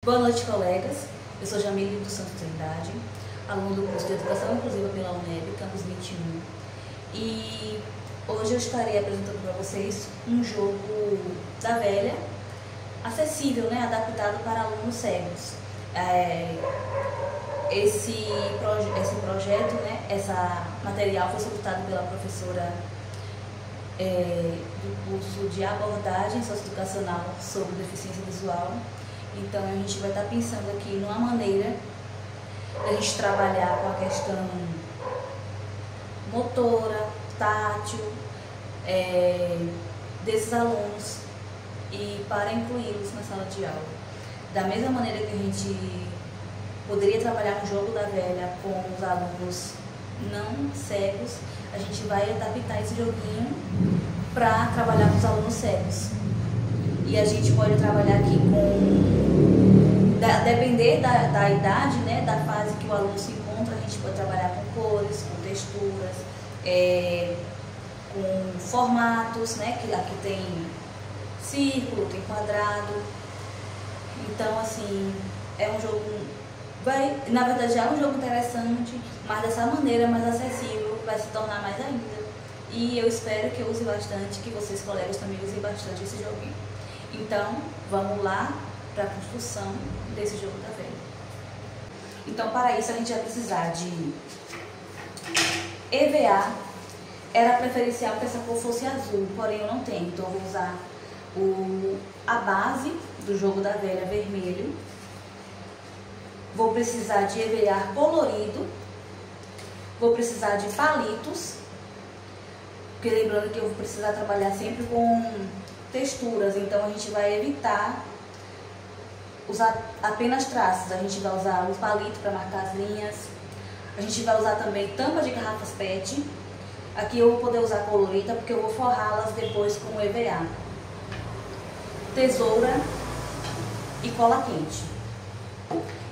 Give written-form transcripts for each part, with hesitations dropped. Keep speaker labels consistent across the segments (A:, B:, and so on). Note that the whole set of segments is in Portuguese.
A: Boa noite, colegas. Eu sou Jamile dos Santos Trindade, aluno do curso de Educação Inclusiva pela UNEB, Campus 21. E hoje eu estarei apresentando para vocês um jogo da velha, acessível, né, adaptado para alunos cegos. Esse projeto, né, essa material foi solicitado pela professora do curso de abordagem socioeducacional sobre deficiência visual. Então a gente vai estar pensando aqui numa maneira de a gente trabalhar com a questão motora, tátil, desses alunos e para incluí-los na sala de aula. Da mesma maneira que a gente poderia trabalhar no jogo da velha com os alunos não cegos, a gente vai adaptar esse joguinho para trabalhar com os alunos cegos. E a gente pode trabalhar aqui depender da idade, né, da fase que o aluno se encontra, a gente pode trabalhar com cores, com texturas, com formatos, né, que aqui tem círculo, tem quadrado. Então, assim, é um jogo, na verdade é um jogo interessante, mas dessa maneira mais acessível, vai se tornar mais ainda. E eu espero que eu use bastante, que vocês, colegas, também usem bastante esse joguinho. Então, vamos lá para a construção desse jogo da velha. Então, para isso, a gente vai precisar de EVA. Era preferencial que essa cor fosse azul, porém eu não tenho. Então, eu vou usar a base do jogo da velha, vermelho. Vou precisar de EVA colorido. Vou precisar de palitos. Porque lembrando que eu vou precisar trabalhar sempre com texturas, então a gente vai evitar usar apenas traços. A gente vai usar os palitos para marcar as linhas. A gente vai usar também tampa de garrafas PET. Aqui eu vou poder usar colorida porque eu vou forrá-las depois com EVA. Tesoura e cola quente.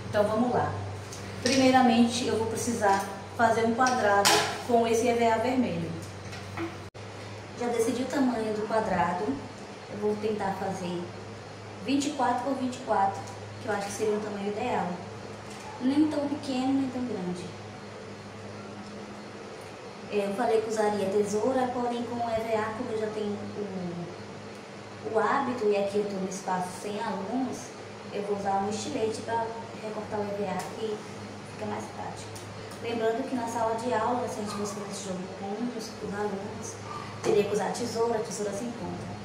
A: Então vamos lá. Primeiramente eu vou precisar fazer um quadrado com esse EVA vermelho. Já decidi o tamanho do quadrado. Eu vou tentar fazer 24 por 24, que eu acho que seria um tamanho ideal. Nem tão pequeno, nem tão grande. Eu falei que usaria tesoura, porém com o EVA, como eu já tenho o hábito, e aqui eu estou no espaço sem alunos, eu vou usar um estilete para recortar o EVA, que fica mais prático. Lembrando que na sala de aula, se a gente fosse fazer esse jogo com os alunos, teria que usar tesoura sem ponta.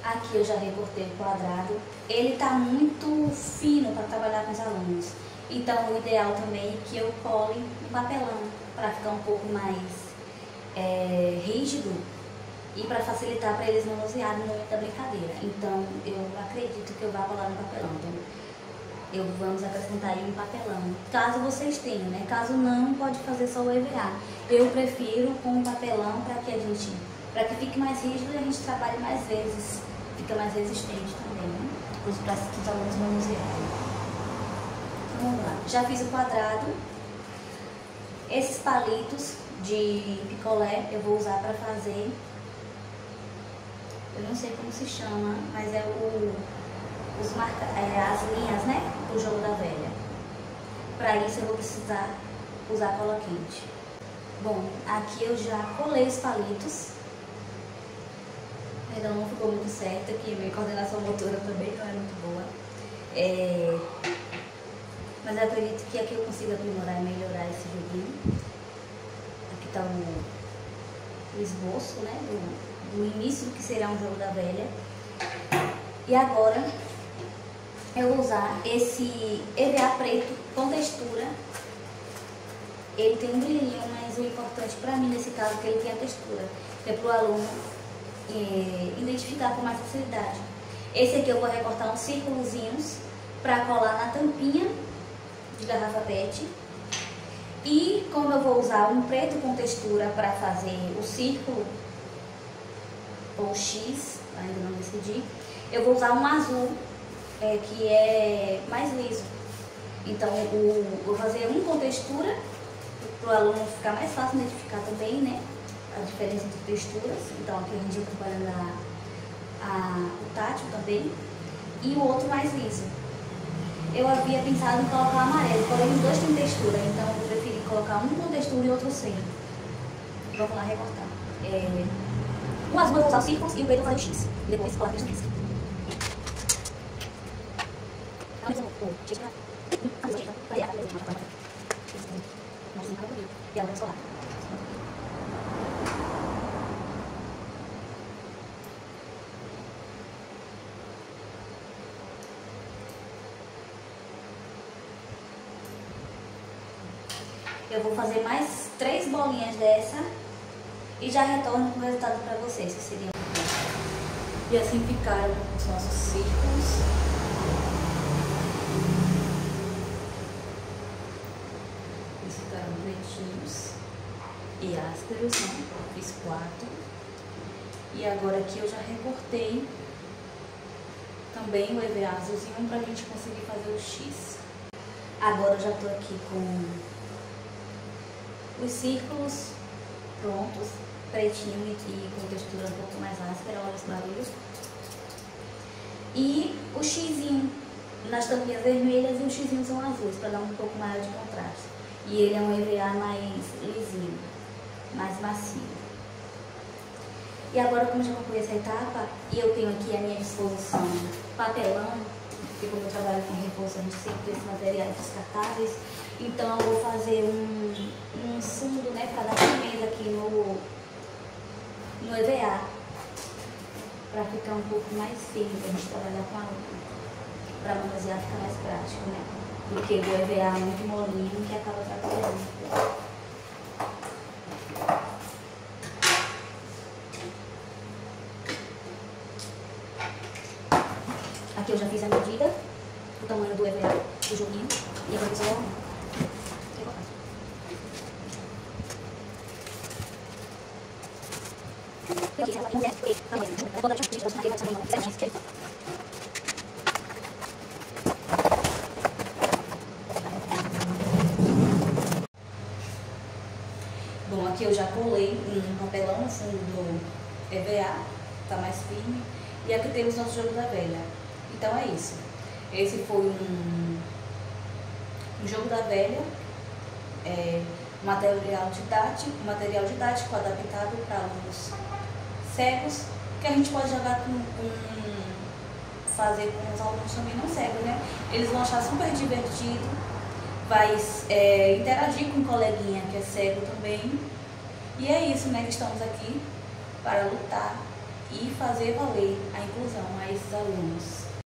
A: Aqui eu já recortei o quadrado. Ele está muito fino para trabalhar com os alunos. Então o ideal também é que eu cole um papelão para ficar um pouco mais rígido e para facilitar para eles manusearem no momento da brincadeira. Então eu acredito que eu vá colar no papelão. Então vamos acrescentar aí um papelão. Caso vocês tenham, né? Caso não, pode fazer só o EVA. Eu prefiro com um papelão para que fique mais rígido e a gente trabalhe mais vezes. Fica mais resistente também, né? Para os alunos manusearem. Então, vamos lá. Já fiz o quadrado. Esses palitos de picolé eu vou usar para fazer, eu não sei como se chama, mas é as linhas, né, do jogo da velha. Para isso eu vou precisar usar cola quente. Bom, aqui eu já colei os palitos. Ainda não ficou muito certo aqui, minha coordenação motora também não é muito boa. Mas eu acredito que aqui eu consigo aprimorar e melhorar esse joguinho. Aqui está o esboço, né, do início do que será um jogo da velha. E agora eu vou usar esse EVA preto com textura. Ele tem um brilhinho, mas o importante para mim nesse caso é que ele tem a textura. que é para o aluno identificar com mais facilidade. Esse aqui eu vou recortar uns círculozinhos para colar na tampinha de garrafa PET. E como eu vou usar um preto com textura para fazer o círculo ou X, ainda não decidi, eu vou usar um azul que é mais liso. Então vou fazer um com textura para o aluno ficar mais fácil identificar também, né, a diferença entre texturas. Então aqui a gente vai trabalhando o tátil também, e o outro mais liso. Eu havia pensado em colocar amarelo, porém os dois têm textura, então eu preferi colocar um com textura e outro sem. Vamos lá recortar. O azul eu vou usar os círculos e o preto eu vou fazer o X. E depois colocar os X. E agora vamos colar. Eu vou fazer mais 3 bolinhas dessa e já retorno com o resultado para vocês, que seria. E assim ficaram os nossos círculos. Eles ficaram bonitinhos e ásperos, né? Fiz 4. E agora aqui eu já recortei também o EVA azulzinho para a gente conseguir fazer o X. Agora eu já estou aqui com os círculos prontos, pretinho e com textura um pouco mais áspera, olha esse barulho. E o xizinho nas tampinhas vermelhas e o xizinho são azuis, para dar um pouco maior de contraste. E ele é um EVA mais lisinho, mais macio. E agora, como já concluí essa etapa, e eu tenho aqui à minha disposição papelão, porque como eu trabalho com reforço, a gente sempre tem esses materiais descartáveis. Então eu vou fazer um fundo, né, para dar firmeza aqui no EVA, para ficar um pouco mais firme, para a gente trabalhar com a luva, para manusear ficar mais prático, né? Porque o EVA é muito molinho que acaba atrapalhando. Aqui eu já fiz a medida, o tamanho do EVA, do joguinho, e agora eu só recortar. Bom, aqui eu já colei um papelão no fundo do EVA, tá mais firme. E aqui temos nosso jogo da velha. Então é isso. Esse foi um jogo da velha, material didático adaptado para alunos cegos, que a gente pode jogar fazer com os alunos também não cegos, né? Eles vão achar super divertido, vai interagir com um coleguinha que é cego também. E é isso, né, que estamos aqui para lutar e fazer valer a inclusão a esses alunos.